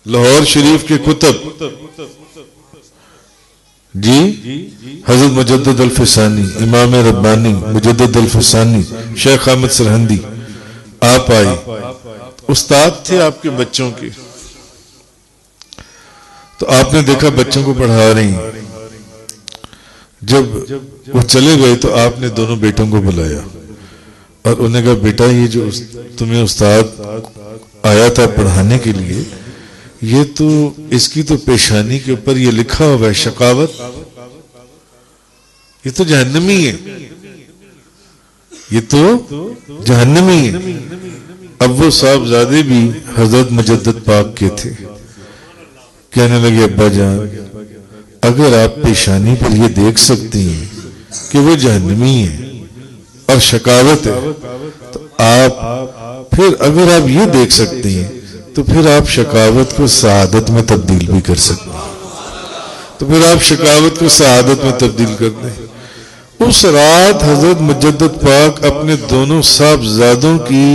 लाहौर शरीफ के कुतब जी, हजरत मुजद्दिद अल-फिसानी, इमाम रब्बानी मुजद्दिद अल-फिसानी, शेख अहमद सरहंदी आप आए, उस्ताद थे आपके बच्चों के। तो आपने देखा बच्चों को पढ़ा रही, जब वो चले गए तो आपने दोनों बेटों को बुलाया और उन्हें कहा बेटा ये जो तुम्हें उस्ताद आया था पढ़ाने के लिए, ये तो इसकी तो पेशानी के ऊपर ये लिखा हुआ है शकावत, ये तो जहन्नमी है, ये तो जहन्नमी है। अब वो साहबजादे भी हजरत मुजद्दिद पाक के थे। कहने लगे अब्बा जान, अगर आप पेशानी पर ये देख सकती हैं कि वो जहन्नमी है और शकावत है, तो आप फिर अगर आप ये देख सकती हैं तो फिर आप शकावत को सआदत में तब्दील भी कर सकते हैं। तो फिर आप शकावत को सआदत में तब्दील कर दें। उस रात हजरत मुजद्दिद पाक अपने दोनों साहबजादों की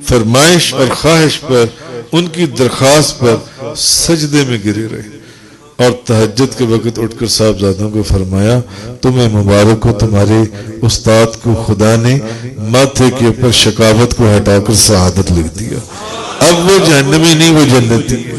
फरमाइश और ख्वाहिश पर, उनकी दरख्वास्त पर सजदे में गिरे रहे और तहज्जुद के वक्त उठकर साहबजादों को फरमाया, तुम्हें मुबारक हो, तुम्हारे उस्ताद को खुदा ने माथे के ऊपर शकावत को हटाकर सआदत लिख दिया। अब वो जहन्नमी नहीं, वो जन्नती है।